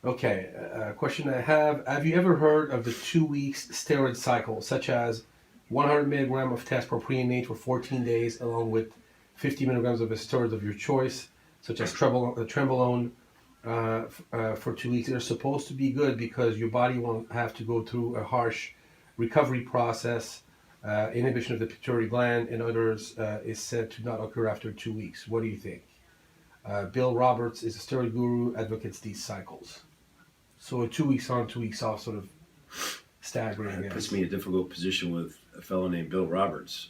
Okay, a question I have you ever heard of the 2 weeks steroid cycle, such as 100 milligram of test per preennate for 14 days, along with 50 milligrams of a steroid of your choice, such as trembolone, for 2 weeks? They're supposed to be good because your body won't have to go through a harsh recovery process. Inhibition of the pituitary gland and others is said to not occur after 2 weeks. What do you think? Bill Roberts is a steroid guru, advocates these cycles. So a 2 weeks on, 2 weeks off sort of staggering. It puts me in a difficult position with a fellow named Bill Roberts.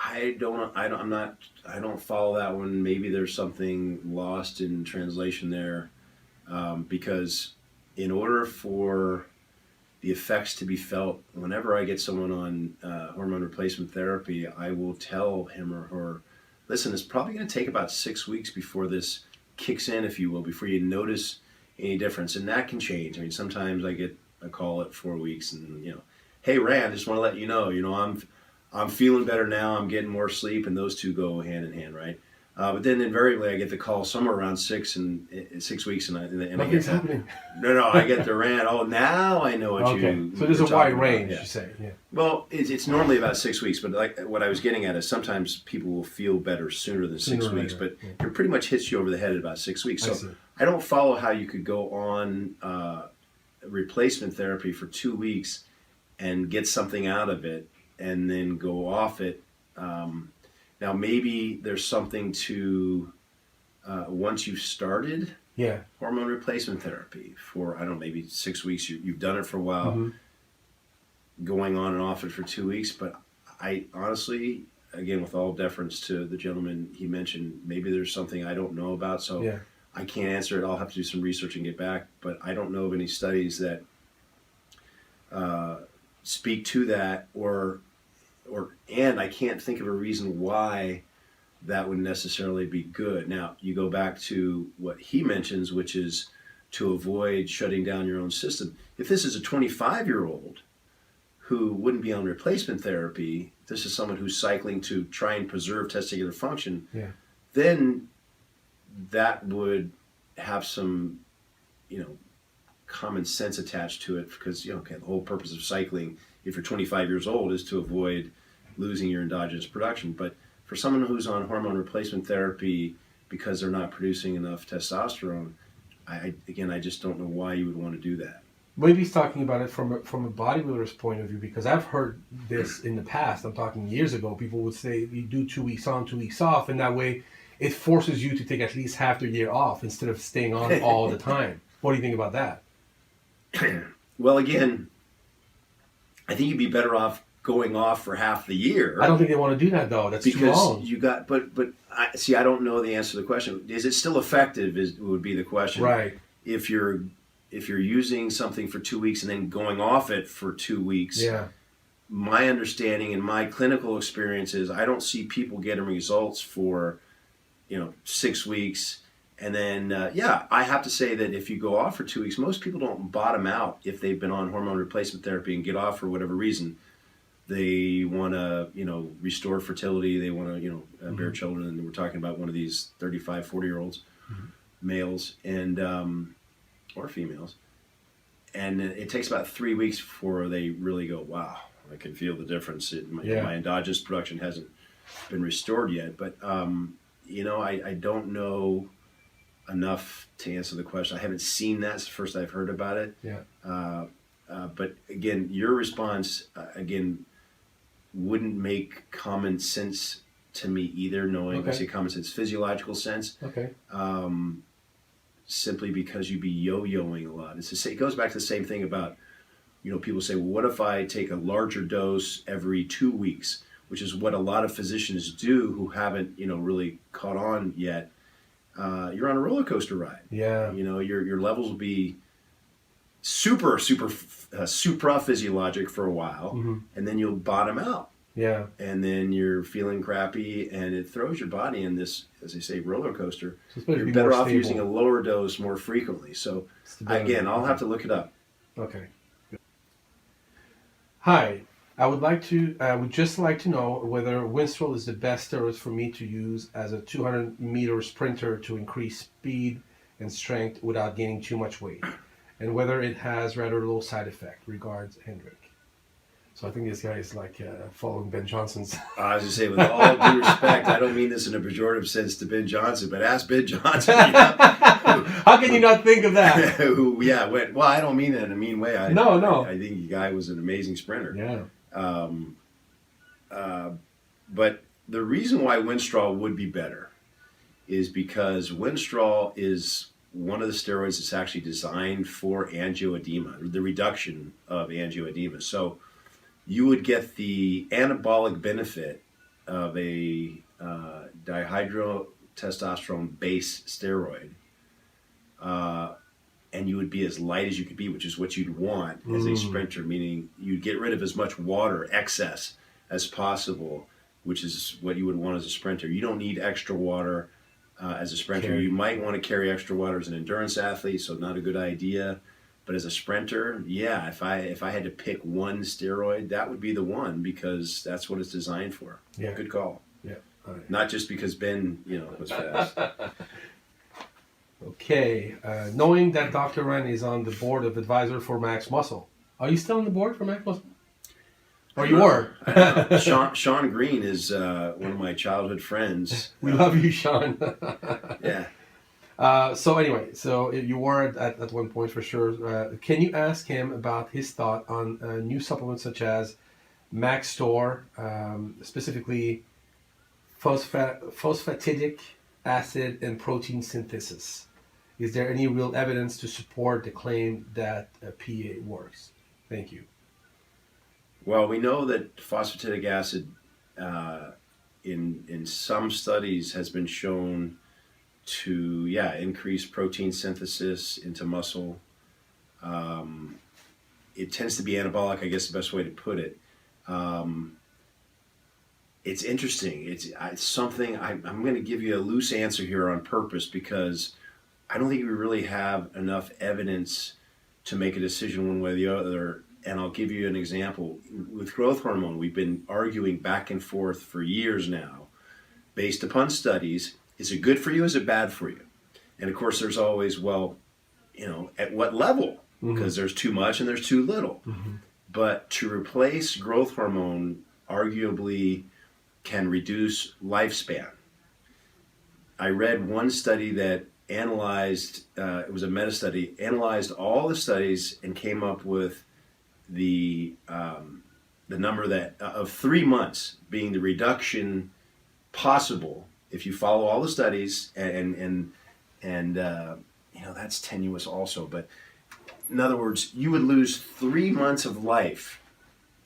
I don't follow that one. Maybe there's something lost in translation there, because in order for the effects to be felt, whenever I get someone on hormone replacement therapy, I will tell him or her, listen, it's probably going to take about 6 weeks before this kicks in, if you will, before you notice any difference. And that can change. I mean, sometimes I get a call at 4 weeks and, hey, Rand, just want to let you know, I'm feeling better now. I'm getting more sleep, and those two go hand in hand, right? But then invariably I get the call somewhere around 6 weeks, and I get happening. No, I get the Rand. Oh, now I know what you. So there's a wide range, you say. Yeah. Well, it's normally about 6 weeks, but like what I was getting at is sometimes people will feel better sooner than 6 weeks, but it pretty much hits you over the head at about 6 weeks. So I don't follow how you could go on replacement therapy for 2 weeks and get something out of it and then go off it. Now, maybe there's something to once you've started hormone replacement therapy for, I don't know, maybe 6 weeks, you've done it for a while, going on and off it for 2 weeks. But I honestly, again, with all deference to the gentleman he mentioned, maybe there's something I don't know about. So I can't answer it. I'll have to do some research and get back. But I don't know of any studies that speak to that, and I can't think of a reason why that would necessarily be good. Now, you go back to what he mentions, which is to avoid shutting down your own system. If this is a 25-year-old who wouldn't be on replacement therapy, this is someone who's cycling to try and preserve testicular function, then that would have some, common sense attached to it, because, the whole purpose of cycling, if you're 25 years old, is to avoid losing your endogenous production. But for someone who's on hormone replacement therapy because they're not producing enough testosterone, I just don't know why you would want to do that. Maybe he's talking about it from a bodybuilder's point of view, because I've heard this in the past. I'm talking years ago. People would say you do 2 weeks on, 2 weeks off, and that way it forces you to take at least half the year off instead of staying on all the time. What do you think about that? Well, again, I think you'd be better off going off for half the year. I don't think they want to do that, though. That's too long. Because you got, but I don't know the answer to the question. Is it still effective? Would be the question. Right. If you're using something for 2 weeks and then going off it for 2 weeks, my understanding and my clinical experience is I don't see people getting results for 6 weeks. And then, I have to say that if you go off for 2 weeks, most people don't bottom out if they've been on hormone replacement therapy and get off for whatever reason. They want to, restore fertility. They want to, bear children. And we're talking about one of these 35, 40-year-olds, males and or females. And it takes about 3 weeks before they really go, wow, I can feel the difference. My endogenous production hasn't been restored yet. But, I don't know enough to answer the question. I haven't seen that. It's the first I've heard about it. But again, your response wouldn't make common sense to me either, knowing I say common sense, physiological sense. Simply because you'd be yo-yoing a lot. It goes back to the same thing about, people say, well, what if I take a larger dose every 2 weeks, which is what a lot of physicians do who haven't, really caught on yet. You're on a roller coaster ride. Your levels will be super supra-physiologic for a while, and then you'll bottom out. And then you're feeling crappy, and it throws your body in this, as they say, roller coaster. So you're better off using a lower dose more frequently. So again, I'll have to look it up. Okay. Hi. I would just like to know whether Winstrol is the best steroid for me to use as a 200-meter sprinter to increase speed and strength without gaining too much weight, and whether it has rather low side effect. Regards, Hendrik. So I think this guy is like following Ben Johnson's. I was going to say, with all due respect, I don't mean this in a pejorative sense to Ben Johnson, but ask Ben Johnson. How can you not think of that? Well, I don't mean that in a mean way. No. I think the guy was an amazing sprinter. Yeah. But the reason why Winstrol would be better is because Winstrol is one of the steroids that's actually designed for angioedema, the reduction of angioedema. So you would get the anabolic benefit of a dihydrotestosterone base steroid, and you would be as light as you could be, which is what you'd want as a sprinter, meaning you'd get rid of as much water excess as possible, which is what you would want as a sprinter. You don't need extra water as a sprinter. You might want to carry extra water as an endurance athlete, so not a good idea. But as a sprinter, yeah, if I had to pick one steroid, that would be the one, because that's what it's designed for. Yeah. Good call. Yeah. Right. Not just because Ben, was fast. Okay. Knowing that Dr. Ren is on the board of advisor for Max Muscle. Are you still on the board for Max Muscle? Or you were? Sean Green is one of my childhood friends. We love you, Sean. Yeah. So anyway, so you were at one point for sure. Can you ask him about his thought on new supplements such as mTOR, specifically phosphatidic acid and protein synthesis? Is there any real evidence to support the claim that PA works? Thank you. Well, we know that phosphatidic acid in some studies has been shown to increase protein synthesis into muscle. It tends to be anabolic, I guess the best way to put it. It's interesting. It's something I'm going to give you a loose answer here on purpose, because I don't think we really have enough evidence to make a decision one way or the other. And I'll give you an example. With growth hormone, we've been arguing back and forth for years now, based upon studies. Is it good for you? Is it bad for you? And of course, there's always, at what level? Because there's too much and there's too little. But to replace growth hormone arguably can reduce lifespan. I read one study that analyzed, it was a meta-study, analyzed all the studies and came up with the number that of 3 months being the reduction possible if you follow all the studies, and that's tenuous also. But in other words, you would lose 3 months of life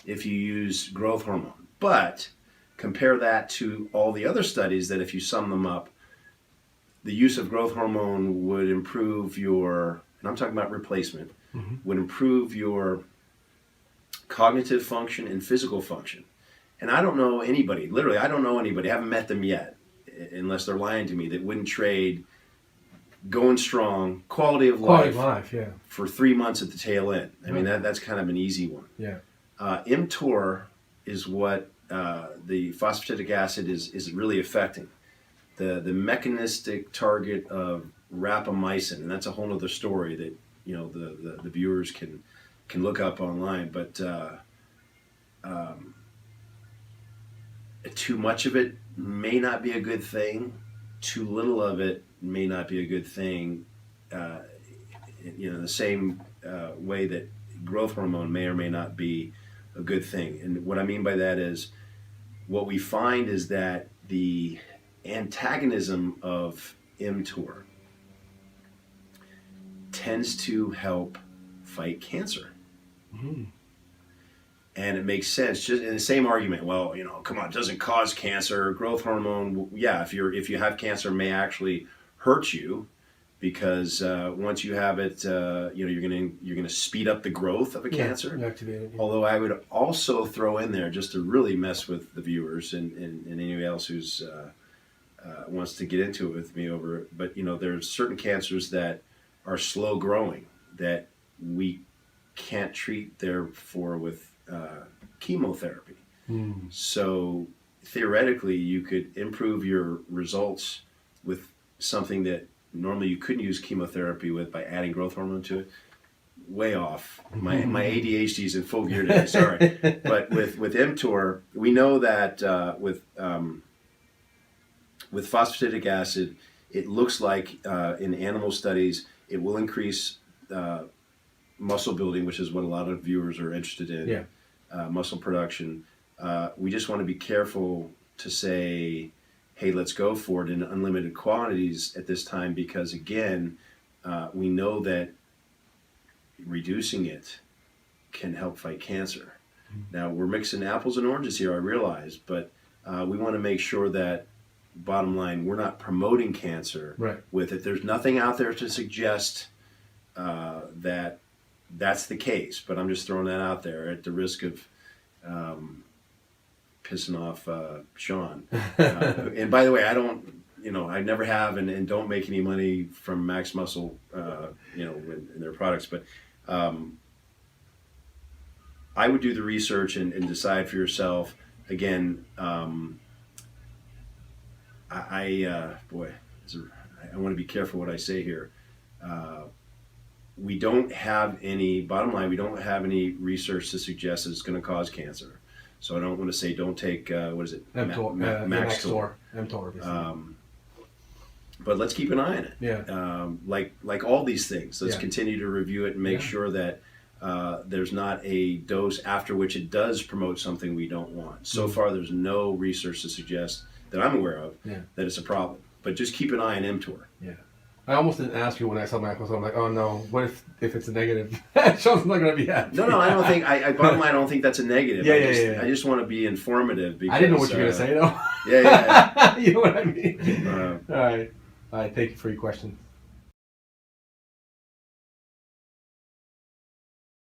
if you use growth hormone. But compare that to all the other studies that, if you sum them up, the use of growth hormone would improve your, and I'm talking about replacement, would improve your cognitive function and physical function. And I don't know anybody, literally, I don't know anybody, I haven't met them yet, unless they're lying to me, that wouldn't trade going strong, quality of life, for 3 months at the tail end. I mean, that's kind of an easy one. Yeah. mTOR is what the phosphatidic acid is really affecting. The mechanistic target of rapamycin, and that's a whole other story that the viewers can look up online. But too much of it may not be a good thing. Too little of it may not be a good thing. The same way that growth hormone may or may not be a good thing. And what I mean by that is, what we find is that the antagonism of mTOR tends to help fight cancer. And it makes sense, just in the same argument. Well, come on, it doesn't cause cancer. Growth hormone, if you have cancer, may actually hurt you, because once you have it, you're gonna speed up the growth of a cancer. Although I would also throw in there, just to really mess with the viewers and anybody else who's wants to get into it with me over it. But there's certain cancers that are slow growing that we can't treat, therefore, with chemotherapy. So theoretically, you could improve your results with something that normally you couldn't use chemotherapy with by adding growth hormone to it. Way off. My ADHD is in full gear today. Sorry, but with mTOR, we know that with phosphatidic acid, it looks like in animal studies it will increase muscle building, which is what a lot of viewers are interested in. Yeah. Muscle production. We just want to be careful to say, hey, let's go for it in unlimited quantities at this time, because again, we know that reducing it can help fight cancer. Now, we're mixing apples and oranges here, I realize, but we want to make sure that, bottom line, we're not promoting cancer with it. There's nothing out there to suggest that that's the case, but I'm just throwing that out there at the risk of pissing off Sean. And by the way, I never have and don't make any money from Max Muscle, in their products, but I would do the research and decide for yourself. Again, I want to be careful what I say here. We don't have any, bottom line, we don't have any research to suggest that it's going to cause cancer. So I don't want to say don't take, what is it? mTOR. mTOR. But let's keep an eye on it. Yeah. Like all these things, let's continue to review it and make sure that there's not a dose after which it does promote something we don't want. So far, there's no research to suggest that I'm aware of that it's a problem. But just keep an eye on mTOR. Yeah. I almost didn't ask you when I saw my episode. I'm like, oh no, what if it's a negative? Sean's not going to be happy. No, I don't think, bottom line, I don't think that's a negative. Yeah. I just want to be informative. Because, I didn't know what you were going to say, though. Yeah. You know what I mean? All right. Thank you for your question.